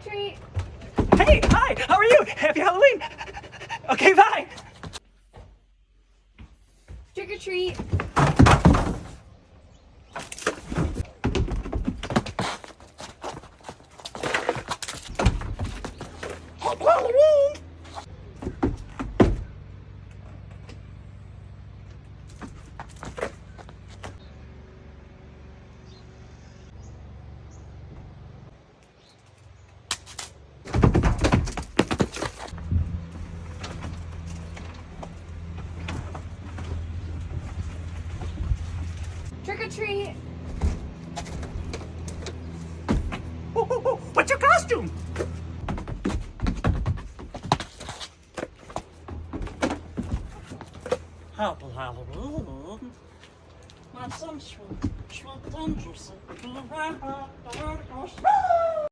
treat. Hey, hi, how are you? Happy Halloween. Okay, bye. Trick or treat. Happy Halloween. Trick or treat. What's your costume? Happy Halloween. My son schwimmt dangerously.